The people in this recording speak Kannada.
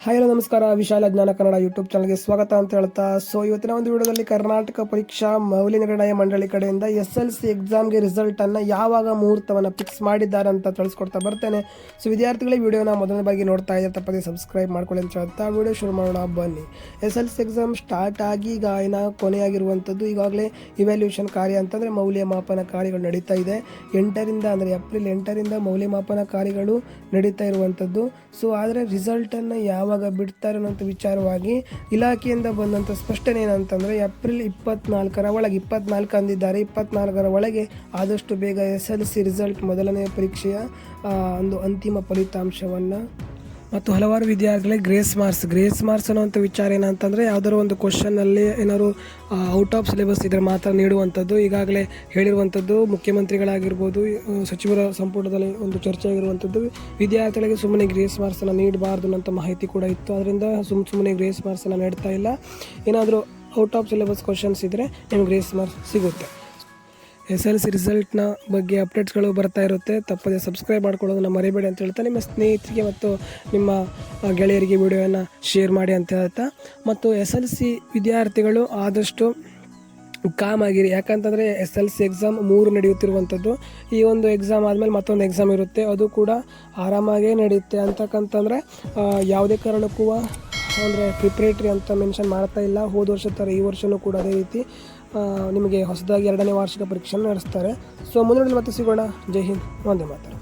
ಹಾಯ್ ಹಲೋ ನಮಸ್ಕಾರ. ವಿಶಾಲ ಜ್ಞಾನ ಕನ್ನಡ ಯೂಟ್ಯೂಬ್ ಚಾನಲ್ಗೆ ಸ್ವಾಗತ ಅಂತ ಹೇಳ್ತಾ, ಇವತ್ತಿನ ಒಂದು ವಿಡಿಯೋದಲ್ಲಿ ಕರ್ನಾಟಕ ಪರೀಕ್ಷಾ ಮೌಲ್ಯ ನಿರ್ಣಯ ಮಂಡಳಿ ಕಡೆಯಿಂದ SLC ಎಕ್ಸಾಮ್ಗೆ ರಿಸಲ್ಟನ್ನು ಯಾವಾಗ ಮುಹೂರ್ತವನ್ನು ಫಿಕ್ಸ್ ಮಾಡಿದ್ದಾರೆ ಅಂತ ತಿಳಿಸ್ಕೊಡ್ತಾ ಬರ್ತೇನೆ. ವಿದ್ಯಾರ್ಥಿಗಳೇ ವಿಡಿಯೋನ ಮೊದಲನೇ ಬಾಗಿ ನೋಡ್ತಾ ಇದ್ದಾರೆ, ತಪ್ಪದೆ ಸಬ್ಸ್ಕ್ರೈಬ್ ಮಾಡ್ಕೊಳ್ಳಿ ಅಂತ ಹೇಳ್ತಾ ವಿಡಿಯೋ ಶುರು ಮಾಡೋಣ ಬನ್ನಿ. SLC ಎಕ್ಸಾಮ್ ಸ್ಟಾರ್ಟ್ ಆಗಿ ಈಗ ಕೊನೆಯಾಗಿರುವಂಥದ್ದು. ಈಗಾಗಲೇ ಇವ್ಯಾಲ್ಯೂಷನ್ ಕಾರ್ಯ ಅಂತಂದರೆ ಮೌಲ್ಯಮಾಪನ ಕಾರ್ಯಗಳು ನಡೀತಾ ಇದೆ. ಏಪ್ರಿಲ್ 8ರಿಂದ ಮೌಲ್ಯಮಾಪನ ಕಾರ್ಯಗಳು ನಡೀತಾ ಇರುವಂಥದ್ದು. ಆದರೆ ರಿಸಲ್ಟನ್ನು ಯಾವಾಗ ಬಿಡ್ತಾರೆ ಅನ್ನೋಂಥ ವಿಚಾರವಾಗಿ ಇಲಾಖೆಯಿಂದ ಬಂದಂಥ ಸ್ಪಷ್ಟನೆ ಏನಂತಂದರೆ ಏಪ್ರಿಲ್ 24ರ ಒಳಗೆ 24 ಅಂದಿದ್ದಾರೆ. 24ರ ಒಳಗೆ ಆದಷ್ಟು ಬೇಗ SLC ರಿಸಲ್ಟ್ ಮೊದಲನೇ ಪರೀಕ್ಷೆಯ ಒಂದು ಅಂತಿಮ ಫಲಿತಾಂಶವನ್ನು ಮತ್ತು ಹಲವಾರು ವಿದ್ಯಾರ್ಥಿಗಳಿಗೆ ಗ್ರೇಸ್ ಮಾರ್ಕ್ಸ್ ಅನ್ನೋಂಥ ವಿಚಾರ ಏನಂತಂದರೆ ಯಾವುದಾದ್ರು ಒಂದು ಕ್ವಶನ್ನಲ್ಲಿ ಏನಾದ್ರು ಔಟ್ ಆಫ್ ಸಿಲೆಬಸ್ ಇದ್ರೆ ಮಾತ್ರ ನೀಡುವಂಥದ್ದು. ಈಗಾಗಲೇ ಹೇಳಿರುವಂಥದ್ದು ಮುಖ್ಯಮಂತ್ರಿಗಳಾಗಿರ್ಬೋದು, ಸಚಿವರ ಸಂಪುಟದಲ್ಲಿ ಒಂದು ಚರ್ಚೆ ಆಗಿರುವಂಥದ್ದು. ವಿದ್ಯಾರ್ಥಿಗಳಿಗೆ ಸುಮ್ಮನೆ ಗ್ರೇಸ್ ಮಾರ್ಕ್ಸನ್ನು ನೀಡಬಾರ್ದು ಅನ್ನೋಂಥ ಮಾಹಿತಿ ಕೂಡ ಇತ್ತು. ಅದರಿಂದ ಸುಮ್ಮನೆ ಗ್ರೇಸ್ ಮಾರ್ಕ್ಸನ್ನು ನೀಡ್ತಾ ಇಲ್ಲ. ಏನಾದರೂ ಔಟ್ ಆಫ್ ಸಿಲೆಬಸ್ ಕ್ವಶನ್ಸ್ ಇದ್ದರೆ ನಿಮಗೆ ಗ್ರೇಸ್ ಮಾರ್ಕ್ಸ್ ಸಿಗುತ್ತೆ. SLC ರಿಸಲ್ಟ್ನ ಬಗ್ಗೆ ಅಪ್ಡೇಟ್ಸ್ಗಳು ಬರ್ತಾ ಇರುತ್ತೆ. ತಪ್ಪದೆ ಸಬ್ಸ್ಕ್ರೈಬ್ ಮಾಡ್ಕೊಳ್ಳೋದನ್ನು ಮರಿಬೇಡಿ ಅಂತ ಹೇಳ್ತಾ, ನಿಮ್ಮ ಸ್ನೇಹಿತರಿಗೆ ಮತ್ತು ನಿಮ್ಮ ಗೆಳೆಯರಿಗೆ ವಿಡಿಯೋವನ್ನು ಶೇರ್ ಮಾಡಿ ಅಂತ ಹೇಳ್ತಾ, ಮತ್ತು SLC ವಿದ್ಯಾರ್ಥಿಗಳು ಆದಷ್ಟು ಕಾಮ್ ಆಗಿರಿ. ಯಾಕಂತಂದರೆ SLC ಎಕ್ಸಾಮ್ 3 ನಡೆಯುತ್ತಿರುವಂಥದ್ದು. ಈ ಒಂದು ಎಕ್ಸಾಮ್ ಆದಮೇಲೆ ಮತ್ತೊಂದು ಎಕ್ಸಾಮ್ ಇರುತ್ತೆ, ಅದು ಕೂಡ ಆರಾಮಾಗೇ ನಡೆಯುತ್ತೆ. ಅಂತಕ್ಕಂತಂದರೆ ಯಾವುದೇ ಕಾರಣಕ್ಕೂ ಅಂದರೆ ಪ್ರಿಪ್ರೇಟ್ರಿ ಅಂತ ಮೆನ್ಷನ್ ಮಾಡ್ತಾ ಇಲ್ಲ. ಹೋದ ವರ್ಷ ಥರ ಈ ವರ್ಷವೂ ಕೂಡ ಅದೇ ರೀತಿ ನಿಮಗೆ ಹೊಸದಾಗಿ 2ನೇ ವಾರ್ಷಿಕ ಪರೀಕ್ಷೆಯನ್ನು ನಡೆಸ್ತಾರೆ. ಮುಂದಿನ ಮತ್ತೆ ಸಿಗೋಣ. ಜೈ ಹಿಂದ್, ವಂದೇ ಮಾತರಂ.